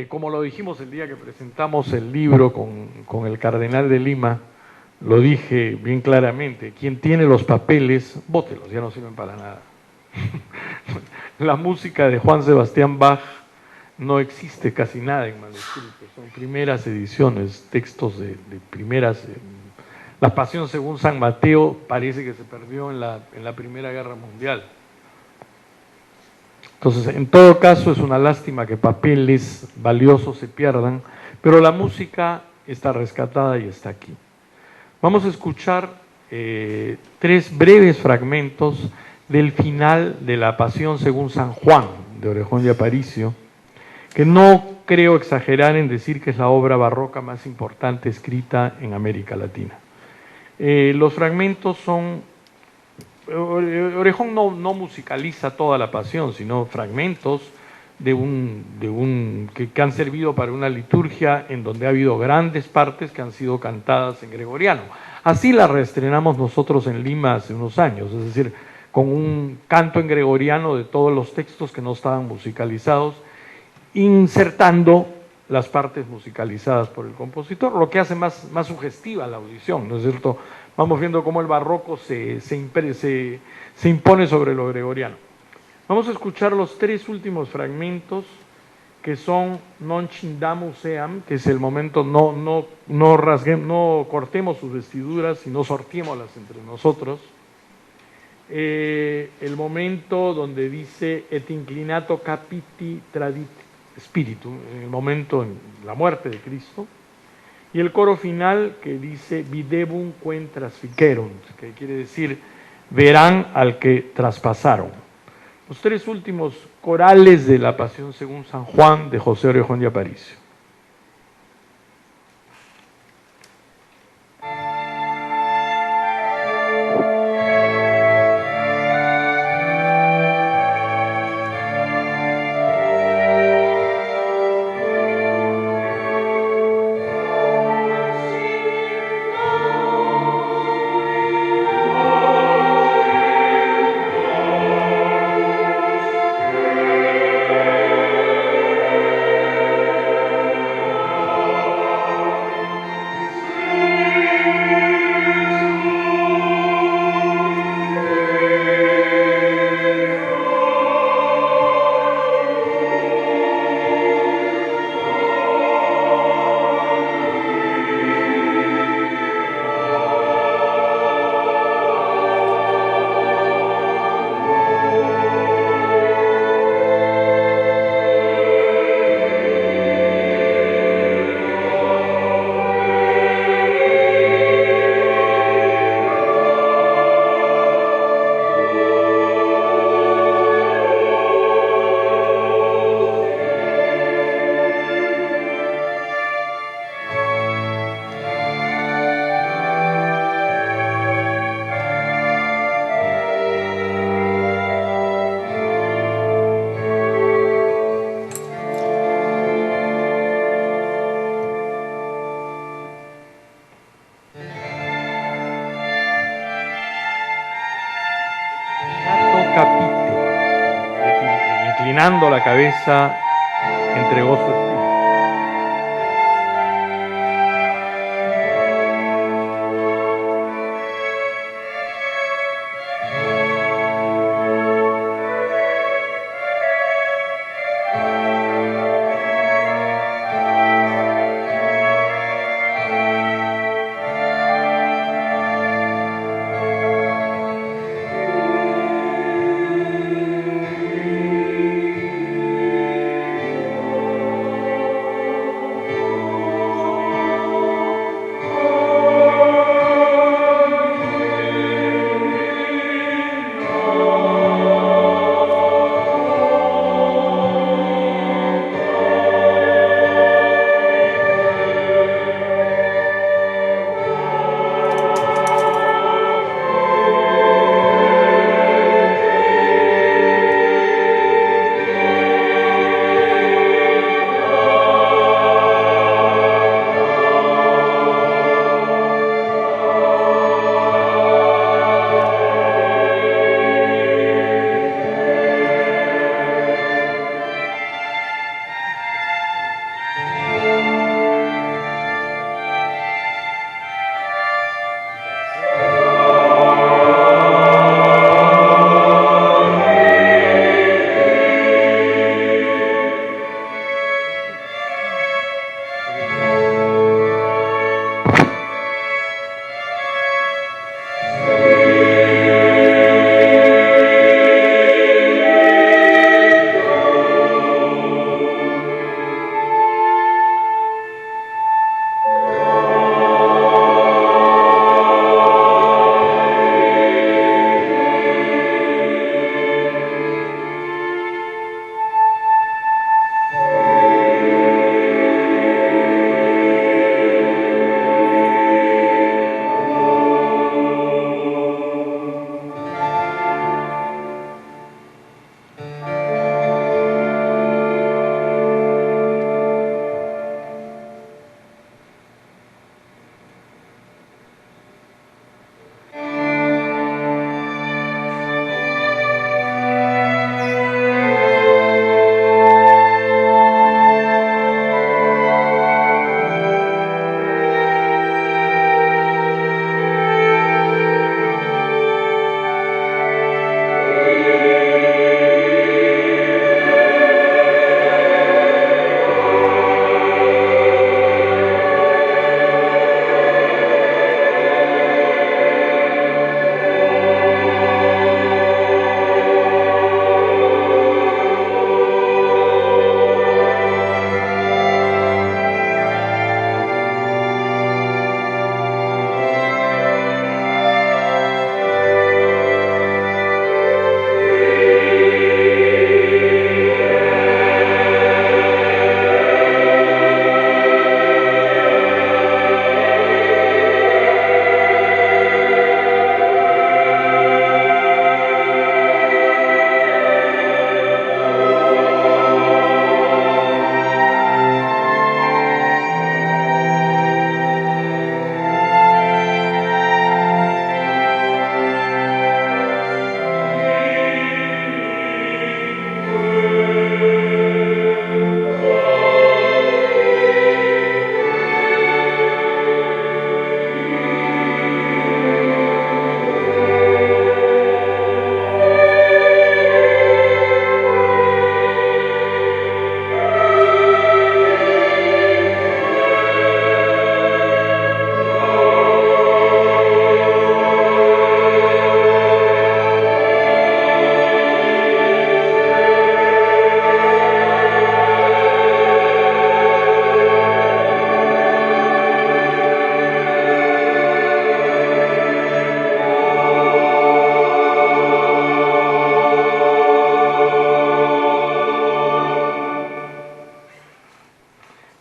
Como lo dijimos el día que presentamos el libro con el Cardenal de Lima, lo dije bien claramente, quien tiene los papeles, bótelos, ya no sirven para nada. La música de Juan Sebastián Bach no existe casi nada en manuscrito, son primeras ediciones, textos de primeras. La Pasión según San Mateo parece que se perdió en la Primera Guerra Mundial. Entonces, en todo caso, es una lástima que papeles valiosos se pierdan, pero la música está rescatada y está aquí. Vamos a escuchar tres breves fragmentos del final de la Pasión según San Juan, de Orejón y Aparicio, que no creo exagerar en decir que es la obra barroca más importante escrita en América Latina. Los fragmentos son... Orejón no musicaliza toda la Pasión, sino fragmentos que han servido para una liturgia en donde ha habido grandes partes que han sido cantadas en gregoriano. Así la reestrenamos nosotros en Lima hace unos años, es decir, con un canto en gregoriano de todos los textos que no estaban musicalizados, insertando las partes musicalizadas por el compositor, lo que hace más sugestiva la audición, ¿no es cierto? Vamos viendo cómo el barroco se impone sobre lo gregoriano. Vamos a escuchar los tres últimos fragmentos, que son Non cindamus eam, que es el momento, no cortemos sus vestiduras, sino sortiémoslas entre nosotros. El momento donde dice et inclinato capiti tradit spiritu, en el momento en la muerte de Cristo, y el coro final que dice videbum quem trasficerunt, que quiere decir verán al que traspasaron. Los tres últimos corales de la Pasión según San Juan de José Orejón y Aparicio. Inclinando la cabeza, entregó su espíritu.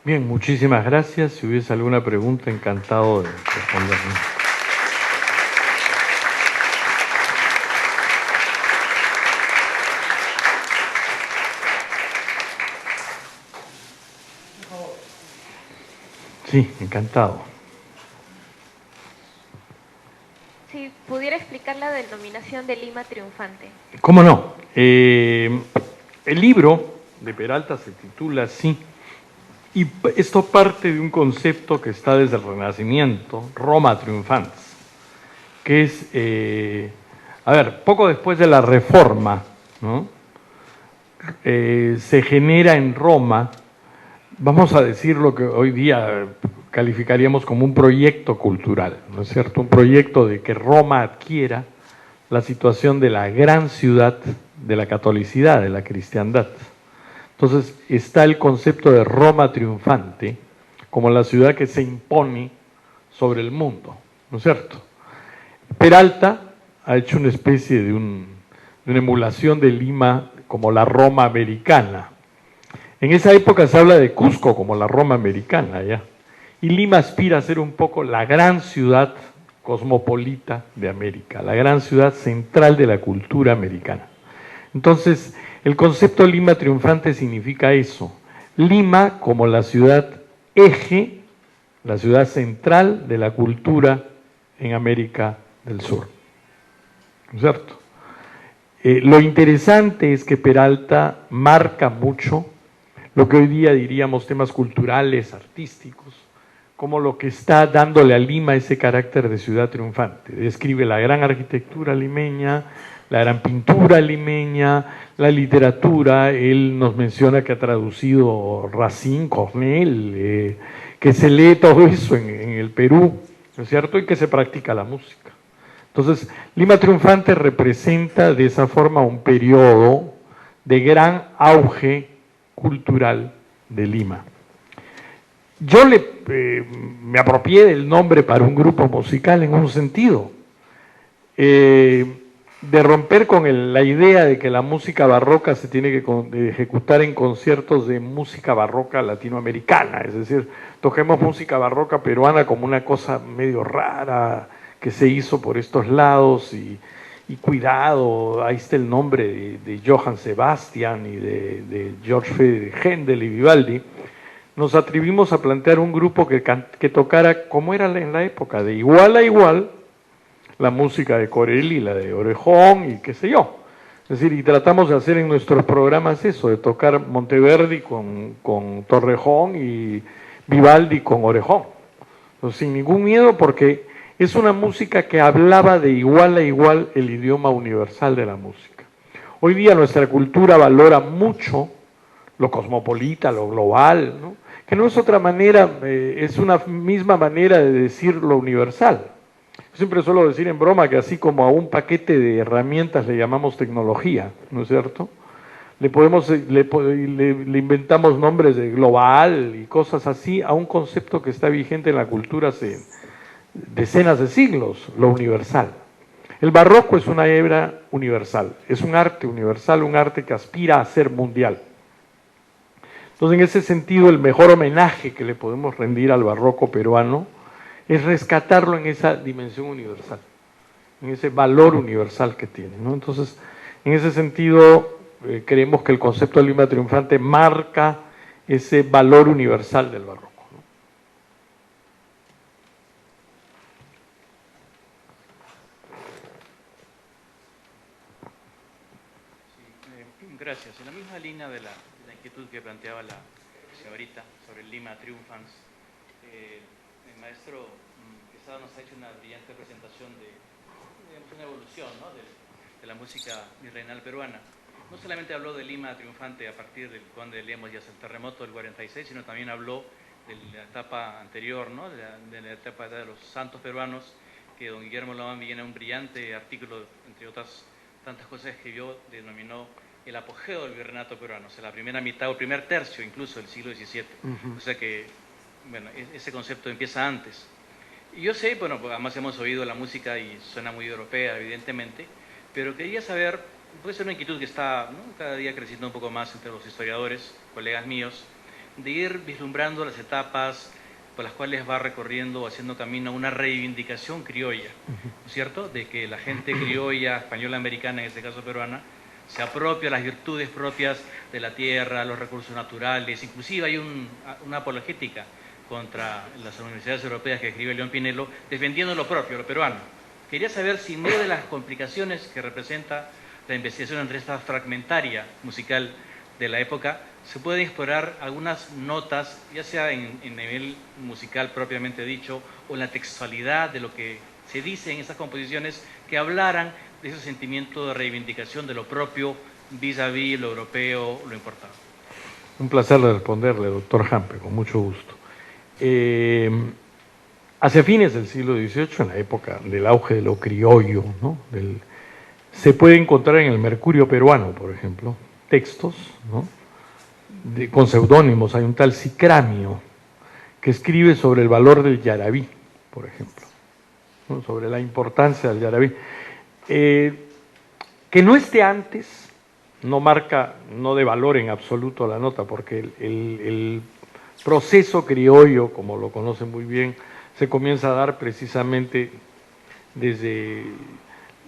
Bien, muchísimas gracias. Si hubiese alguna pregunta, encantado de responder. Sí, encantado. Si pudiera explicar la denominación de Lima triunfante. ¿Cómo no? El libro de Peralta se titula así, y esto parte de un concepto que está desde el Renacimiento, Roma triunfantes, que es, poco después de la Reforma, ¿no? Se genera en Roma, vamos a decir lo que hoy día calificaríamos como un proyecto cultural, ¿no es cierto? Un proyecto de que Roma adquiera la situación de la gran ciudad de la catolicidad, de la cristiandad. Entonces está el concepto de Roma triunfante como la ciudad que se impone sobre el mundo, ¿no es cierto? Peralta ha hecho una especie de una emulación de Lima como la Roma americana. En esa época se habla de Cusco como la Roma americana, ¿ya? Y Lima aspira a ser un poco la gran ciudad cosmopolita de América, la gran ciudad central de la cultura americana. Entonces, el concepto Lima triunfante significa eso. Lima como la ciudad eje, la ciudad central de la cultura en América del Sur. ¿No es cierto? Lo interesante es que Peralta marca mucho lo que hoy día diríamos temas culturales, artísticos, como lo que está dándole a Lima ese carácter de ciudad triunfante. Describe la gran arquitectura limeña, la gran pintura limeña, la literatura. Él nos menciona que ha traducido Racine, Cornell, que se lee todo eso en el Perú, ¿no es cierto? Y que se practica la música. Entonces, Lima triunfante representa de esa forma un periodo de gran auge cultural de Lima. Yo me apropié del nombre para un grupo musical en un sentido, de romper con la idea de que la música barroca se tiene que ejecutar en conciertos de música barroca latinoamericana, es decir, toquemos música barroca peruana como una cosa medio rara que se hizo por estos lados y cuidado, ahí está el nombre de Johann Sebastian y de George Friedrich Händel y Vivaldi. Nos atrevimos a plantear un grupo que tocara como era en la época, de igual a igual, la música de Corelli, la de Orejón y qué sé yo. Es decir, y tratamos de hacer en nuestros programas eso, de tocar Monteverdi con Torrejón y Vivaldi con Orejón. Entonces, sin ningún miedo, porque es una música que hablaba de igual a igual el idioma universal de la música. Hoy día nuestra cultura valora mucho lo cosmopolita, lo global, ¿no? Que no es otra manera, es una misma manera de decir lo universal. Yo siempre suelo decir en broma que así como a un paquete de herramientas le llamamos tecnología, ¿no es cierto? Le inventamos nombres de global y cosas así a un concepto que está vigente en la cultura hace decenas de siglos, lo universal. El barroco es una hebra universal, es un arte universal, un arte que aspira a ser mundial. Entonces, en ese sentido, el mejor homenaje que le podemos rendir al barroco peruano es rescatarlo en esa dimensión universal, en ese valor universal que tiene, ¿no? Entonces, en ese sentido, creemos que el concepto de Lima triunfante marca ese valor universal del barroco. Gracias. En la misma línea de la inquietud que planteaba la señorita sobre el Lima Triunfans, el maestro Quesada nos ha hecho una brillante presentación de una evolución, ¿no?, de la música virreinal peruana. No solamente habló de Lima triunfante a partir del cuando leíamos ya el terremoto del 46, sino también habló de la etapa anterior, ¿no?, de la etapa de los santos peruanos, que don Guillermo Lamán Villena, un brillante artículo, entre otras tantas cosas que escribió, denominó el apogeo del virreinato peruano, o sea, la primera mitad o el primer tercio incluso del siglo XVII. O sea que, bueno, ese concepto empieza antes. Y yo sé, bueno, pues además hemos oído la música y suena muy europea, evidentemente, pero quería saber, puede ser una inquietud que está, ¿no?, cada día creciendo un poco más entre los historiadores, colegas míos, de ir vislumbrando las etapas por las cuales va recorriendo o haciendo camino a una reivindicación criolla, ¿no es cierto? De que la gente criolla, española, americana, en este caso peruana, se apropia las virtudes propias de la tierra, los recursos naturales, inclusive hay una apologética contra las universidades europeas que escribe León Pinelo, defendiendo lo propio, lo peruano. Quería saber si en medio de las complicaciones que representa la investigación entre esta fragmentaria musical de la época, se pueden explorar algunas notas, ya sea en nivel musical propiamente dicho, o en la textualidad de lo que se dice en esas composiciones, que hablaran de ese sentimiento de reivindicación de lo propio, vis-a-vis lo europeo, lo importado. Un placer responderle, doctor Hampe, con mucho gusto. Hacia fines del siglo XVIII, en la época del auge de lo criollo, ¿no? Se puede encontrar en el Mercurio peruano, por ejemplo, textos, ¿no? Con seudónimos. Hay un tal Cicramio que escribe sobre el valor del yarabí, por ejemplo, ¿no? Sobre la importancia del yarabí. Que no esté antes no marca, no de valor en absoluto la nota, porque el proceso criollo, como lo conocen muy bien, se comienza a dar precisamente desde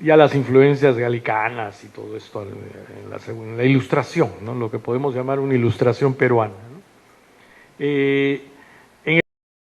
ya las influencias galicanas y todo esto en la ilustración, ¿no? Lo que podemos llamar una ilustración peruana, ¿no?